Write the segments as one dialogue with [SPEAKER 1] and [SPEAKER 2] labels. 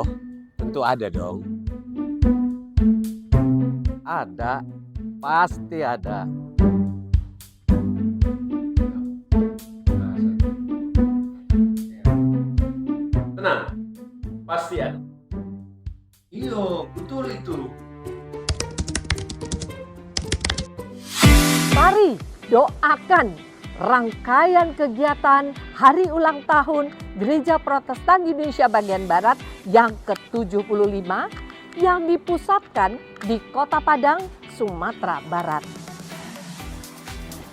[SPEAKER 1] Oh, tentu ada dong. Ada, pasti ada.
[SPEAKER 2] Tenang, pasti ada. Iya, betul itu.
[SPEAKER 3] Mari doakan rangkaian kegiatan Hari Ulang Tahun Gereja Protestan Indonesia Bagian Barat yang ke-75 yang dipusatkan di Kota Padang, Sumatera Barat.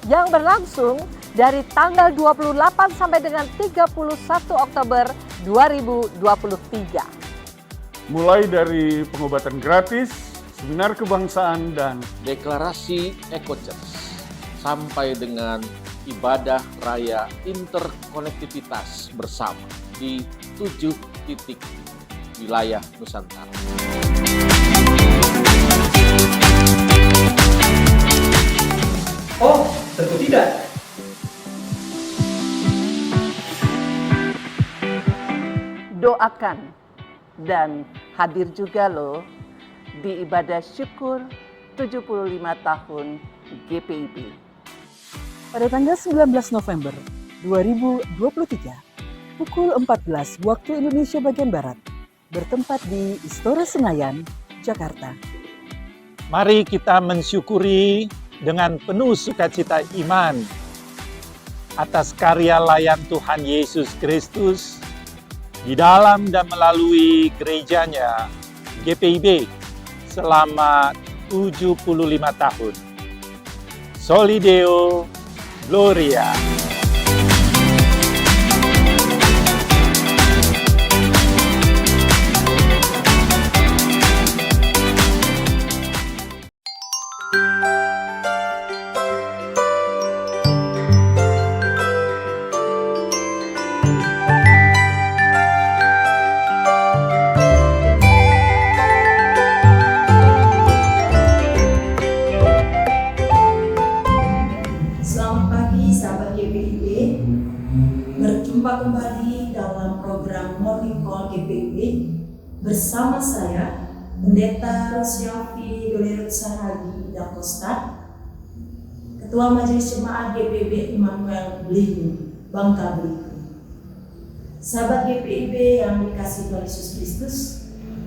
[SPEAKER 3] Yang berlangsung dari tanggal 28 sampai dengan 31 Oktober 2023.
[SPEAKER 4] Mulai dari pengobatan gratis, seminar kebangsaan, dan
[SPEAKER 5] deklarasi Eco-Church sampai dengan ibadah raya interkonektivitas bersama di 7 titik wilayah Nusantara.
[SPEAKER 6] Oh, tentu tidak.
[SPEAKER 3] Doakan dan hadir juga loh di ibadah syukur 75 tahun GPIB.
[SPEAKER 7] Pada tanggal 19 November 2023, pukul 14 waktu Indonesia bagian Barat, bertempat di Istora Senayan, Jakarta.
[SPEAKER 8] Mari kita mensyukuri dengan penuh sukacita iman atas karya layan Tuhan Yesus Kristus di dalam dan melalui gerejanya GPIB selama 75 tahun. Soli Deo Gloria.
[SPEAKER 9] Berjumpa kembali dalam program Morning Call GPIB bersama saya, Pendeta Rosyafi Dolerut Saragi Dakosta, Ketua Majelis Jemaat GPIB Immanuel Belitung, Bangka Belitung. Sahabat GPIB yang dikasihi Tuhan Yesus Kristus,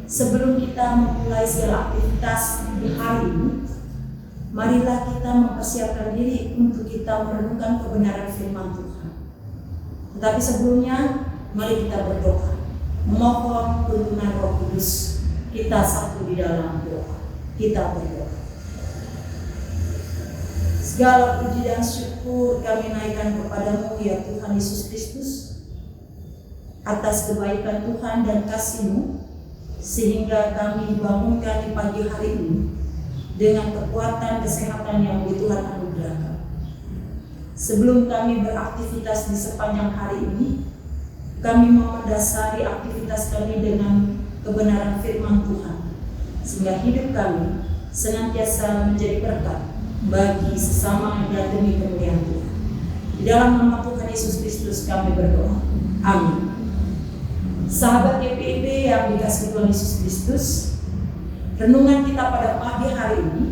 [SPEAKER 9] sebelum kita memulai segala aktivitas di hari ini, marilah kita mempersiapkan diri untuk kita merenungkan kebenaran firman Tuhan. Tetapi sebelumnya, mari kita berdoa, memohon tuntunan Roh Kudus. Kita satu di dalam doa. Kita berdoa. Segala puji dan syukur kami naikkan kepadamu ya Tuhan Yesus Kristus, atas kebaikan Tuhan dan kasih-Mu, sehingga kami dibangunkan di pagi hari ini dengan kekuatan kesehatan yang Tuhan anugerahkan. Sebelum kami beraktivitas di sepanjang hari ini, kami mau mendasari aktivitas kami dengan kebenaran firman Tuhan, sehingga hidup kami senantiasa menjadi berkat bagi sesama dan demi kemuliaan Tuhan. Di dalam nama Tuhan Yesus Kristus kami berdoa. Amin. Sahabat GPIB yang dikasihi Tuhan Yesus Kristus, renungan kita pada pagi hari ini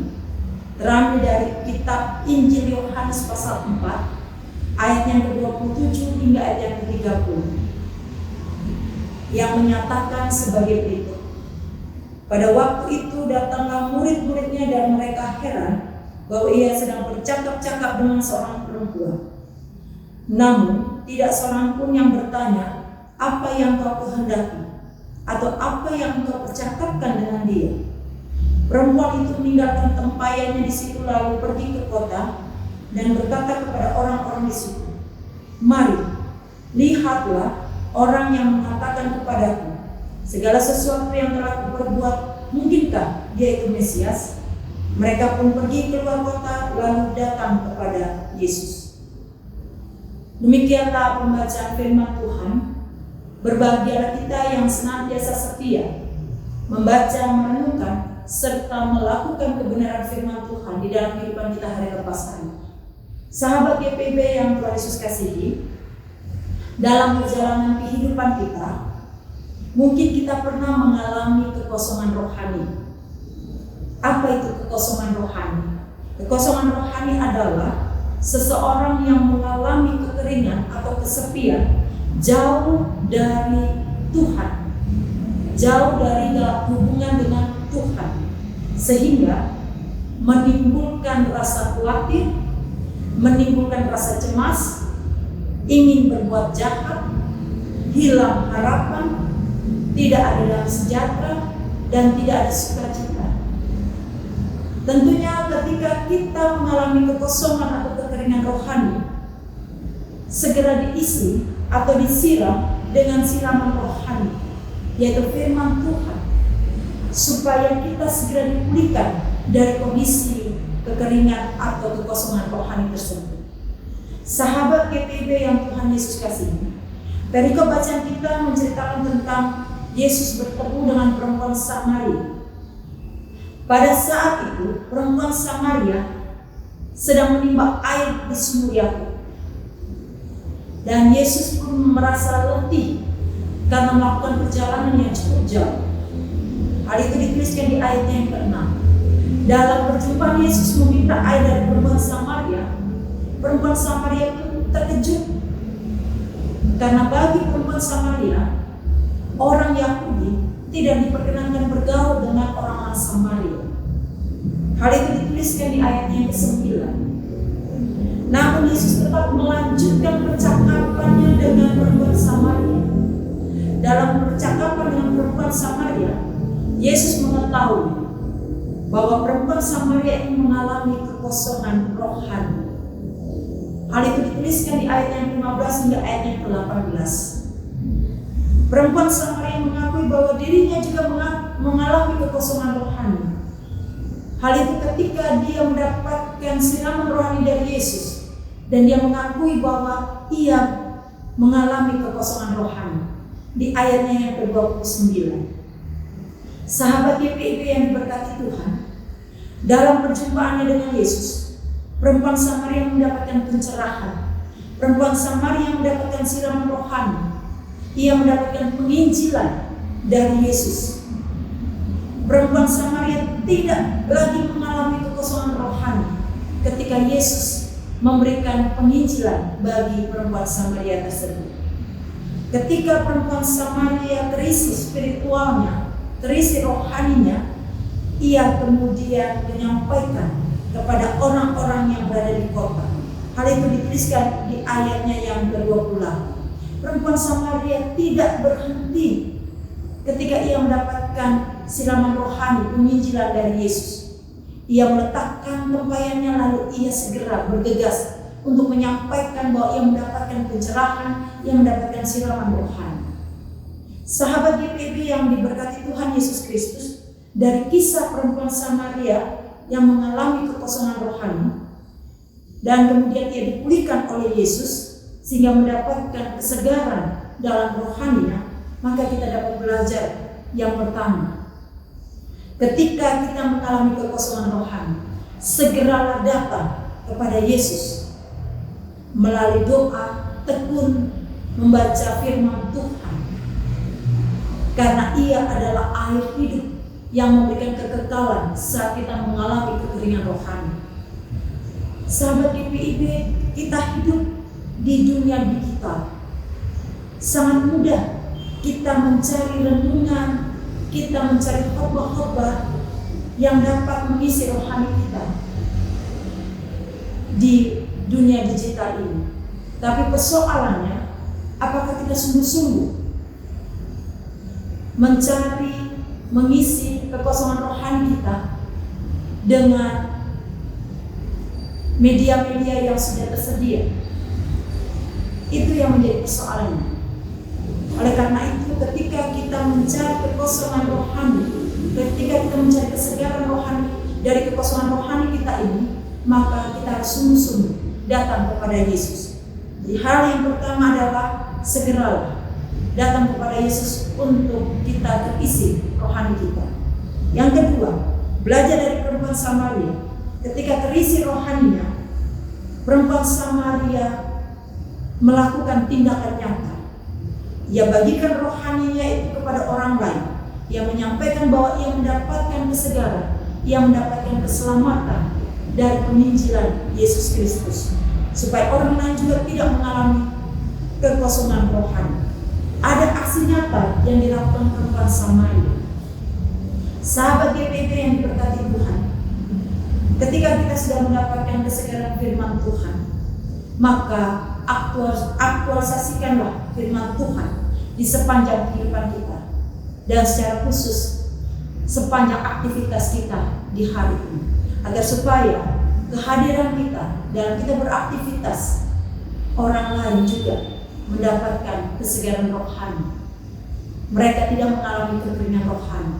[SPEAKER 9] terambil dari kitab Injil Yohanes pasal 4 ayat yang ke-27 hingga ayat yang ke-30 yang menyatakan sebagai berikut. Pada waktu itu datanglah murid-muridnya dan mereka heran bahwa ia sedang bercakap-cakap dengan seorang perempuan. Namun tidak seorang pun yang bertanya, apa yang kau kehendaki atau apa yang kau percakapkan dengan dia. Perempuan itu meninggalkan tempayannya di situ lalu pergi ke kota dan berkata kepada orang-orang di situ, mari, lihatlah orang yang mengatakan kepadaku, segala sesuatu yang telah kuperbuat, mungkinkah dia itu Mesias? Mereka pun pergi keluar kota lalu datang kepada Yesus. Demikianlah pembacaan firman Tuhan. Berbahagialah kita yang senantiasa setia, membaca, merenungkan, serta melakukan kebenaran firman Tuhan di dalam kehidupan kita hari lepas hari. Sahabat GPIB yang Tuhan Yesus kasihi, dalam perjalanan kehidupan kita, mungkin kita pernah mengalami kekosongan rohani. Apa itu kekosongan rohani? Kekosongan rohani adalah seseorang yang mengalami kekeringan atau kesepian, jauh dari Tuhan, jauh dari hubungan dengan Tuhan, sehingga menimbulkan rasa khawatir, menimbulkan rasa cemas, ingin berbuat jahat, hilang harapan, tidak ada damai sejahtera, dan tidak ada sukacita. Tentunya ketika kita mengalami kekosongan atau kekeringan rohani, segera diisi atau disiram dengan siraman rohani, yaitu firman Tuhan, supaya kita segera dipulihkan dari kondisi kekeringan atau kekosongan rohani tersebut. Sahabat GPIB yang Tuhan Yesus kasihi, perikop bacaan kita menceritakan tentang Yesus bertemu dengan perempuan Samaria. Pada saat itu, perempuan Samaria sedang menimba air di sumur Yakub. Dan Yesus pun merasa letih karena melakukan perjalanan yang cukup jauh. Hal itu dituliskan di ayatnya yang ke-6. Dalam perjumpaan Yesus meminta air dari perempuan Samaria pun terkejut. Karena bagi perempuan Samaria, orang Yahudi tidak diperkenankan bergaul dengan orang-orang Samaria. Hal itu dituliskan di ayatnya yang ke-9. Namun Yesus tetap melanjutkan percakapannya dengan perempuan Samaria. Dalam percakapan dengan perempuan Samaria, Yesus mengetahui bahwa perempuan Samaria ini mengalami kekosongan rohani. Hal itu dituliskan di ayat yang 15 hingga ayat yang ke-18. Perempuan Samaria mengakui bahwa dirinya juga mengalami kekosongan rohani. Hal itu ketika dia mendapatkan siraman rohani dari Yesus, dan dia mengakui bahwa ia mengalami kekosongan rohani. Di ayatnya yang ke-29. Sahabat GPIB yang diberkati Tuhan, dalam perjumpaannya dengan Yesus, perempuan Samaria mendapatkan pencerahan. Perempuan Samaria mendapatkan siraman rohani. Ia mendapatkan penginjilan dari Yesus. Perempuan Samaria tidak lagi mengalami kekosongan rohani ketika Yesus memberikan penginjilan bagi perempuan Samaria tersebut. Ketika perempuan Samaria terisi spiritualnya, terisi rohaninya, ia kemudian menyampaikan kepada orang-orang yang berada di kota. Hal itu dituliskan di ayatnya yang ke-28. Perempuan Samaria tidak berhenti ketika ia mendapatkan siraman rohani, penginjilan dari Yesus. Ia meletakkan tempayannya, lalu ia segera bergegas untuk menyampaikan bahwa ia mendapatkan pencerahan, ia mendapatkan siraman rohani. Sahabat GPIB yang diberkati Tuhan Yesus Kristus, dari kisah perempuan Samaria yang mengalami kekosongan rohani dan kemudian ia dipulihkan oleh Yesus sehingga mendapatkan kesegaran dalam rohaninya, maka kita dapat belajar yang pertama. Ketika kita mengalami kekosongan rohani, segeralah datang kepada Yesus melalui doa, tekun membaca firman Tuhan, karena ia adalah air hidup yang memberikan kekekalan saat kita mengalami kekeringan rohani. Sahabat GPIB, kita hidup di dunia digital. Sangat mudah kita mencari renungan, kita mencari khotbah-khotbah yang dapat mengisi rohani kita di dunia digital ini. Tapi persoalannya, apakah kita sungguh-sungguh mencari, mengisi kekosongan rohani kita dengan media-media yang sudah tersedia? Itu yang menjadi persoalannya. Oleh karena itu, ketika kita mencari kekosongan rohani, ketika kita mencari kesegaran rohani dari kekosongan rohani kita ini, maka kita harus sungguh-sungguh datang kepada Yesus. Jadi hal yang pertama adalah segeralah datang kepada Yesus untuk kita terisi rohani kita. Yang kedua, belajar dari perempuan Samaria. Ketika terisi rohaninya, perempuan Samaria melakukan tindakan nyata. Ia bagikan rohaninya itu kepada orang lain. Ia menyampaikan bahwa ia mendapatkan kesegaran, ia mendapatkan keselamatan dari penginjilan Yesus Kristus, supaya orang lain juga tidak mengalami kekosongan rohani. Ada aksi nyata yang dilakukan perempuan Samaria. Sahabat GPIB yang diberkati Tuhan, ketika kita sudah mendapatkan kesegaran firman Tuhan, maka aktualisasikanlah firman Tuhan di sepanjang kehidupan kita, dan secara khusus sepanjang aktivitas kita di hari ini, agar supaya kehadiran kita dalam kita beraktivitas, orang lain juga mendapatkan kesegaran rohani. Mereka tidak mengalami kekeringan rohani,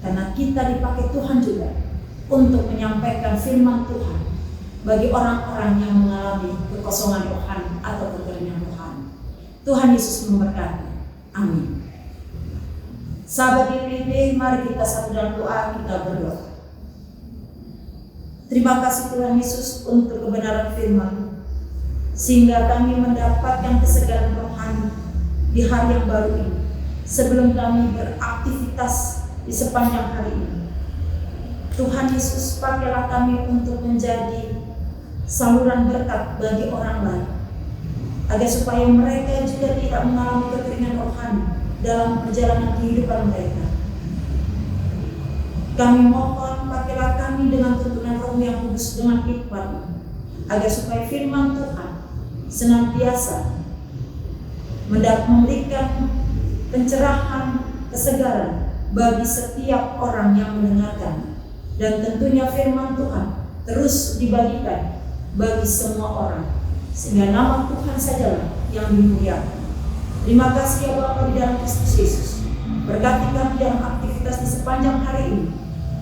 [SPEAKER 9] karena kita dipakai Tuhan juga untuk menyampaikan firman Tuhan bagi orang-orang yang mengalami kekosongan rohani atau kekeringan rohani. Tuhan Yesus memberkati. Amin. Sahabat GPIB, mari kita satu dalam doa, kita berdoa. Terima kasih Tuhan Yesus untuk kebenaran firman, sehingga kami mendapatkan kesegaran rohani di hari yang baru ini, sebelum kami beraktivitas di sepanjang hari ini. Tuhan Yesus, pakailah kami untuk menjadi saluran berkat bagi orang lain, agar supaya mereka juga tidak mengalami kekeringan rohani dalam perjalanan kehidupan mereka. Kami mohon, pakailah kami dengan tuntunan Roh yang kudus dengan hikmat, agar supaya firman Tuhan senantiasa memberikan pencerahan, kesegaran bagi setiap orang yang mendengarkan, dan tentunya firman Tuhan terus dibagikan bagi semua orang, sehingga nama Tuhan sajalah yang dimuliakan. Terima kasih ya Bapa di dalam Kristus Yesus. Berkati kami dalam aktivitas di sepanjang hari ini,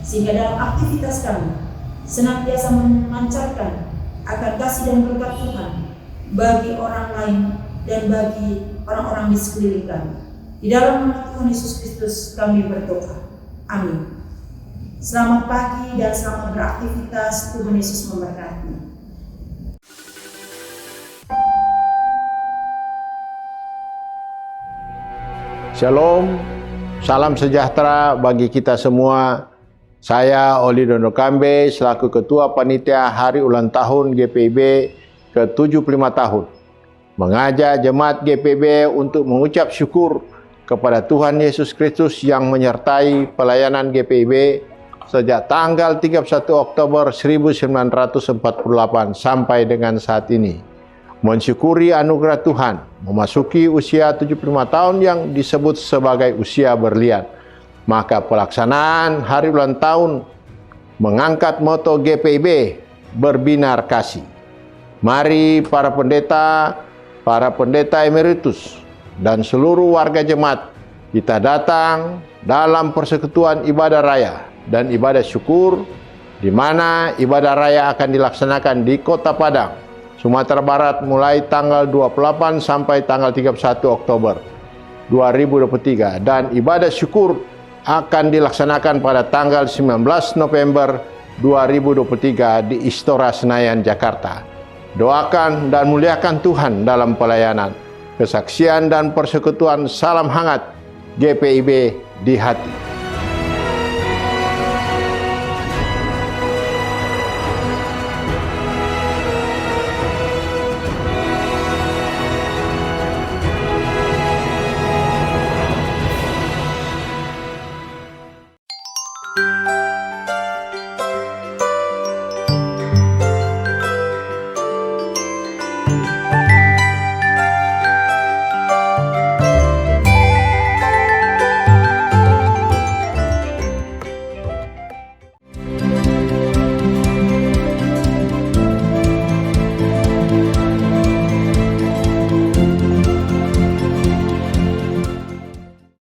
[SPEAKER 9] sehingga dalam aktivitas kami senantiasa memancarkan akan kasih dan berkat Tuhan bagi orang lain dan bagi orang-orang di sekeliling kami. Di dalam nama Tuhan Yesus Kristus kami berdoa. Amin. Selamat pagi dan selamat beraktivitas. Tuhan Yesus memberkati.
[SPEAKER 6] Shalom, salam sejahtera bagi kita semua. Saya Oli Dono Kambe selaku Ketua Panitia Hari Ulang Tahun GPIB ke-75 tahun, mengajak jemaat GPIB untuk mengucap syukur kepada Tuhan Yesus Kristus yang menyertai pelayanan GPIB sejak tanggal 31 Oktober 1948 sampai dengan saat ini. Mensyukuri anugerah Tuhan, memasuki usia 75 tahun yang disebut sebagai usia berlian. Maka pelaksanaan Hari Ulang Tahun mengangkat moto GPIB, berbinar kasih. Mari para pendeta emeritus, dan seluruh warga jemaat, kita datang dalam persekutuan ibadah raya dan ibadah syukur, di mana ibadah raya akan dilaksanakan di Kota Padang, Sumatera Barat mulai tanggal 28 sampai tanggal 31 Oktober 2023, dan ibadah syukur akan dilaksanakan pada tanggal 19 November 2023 di Istora Senayan, Jakarta. Doakan dan muliakan Tuhan dalam pelayanan, kesaksian dan persekutuan. Salam hangat GPIB di hati.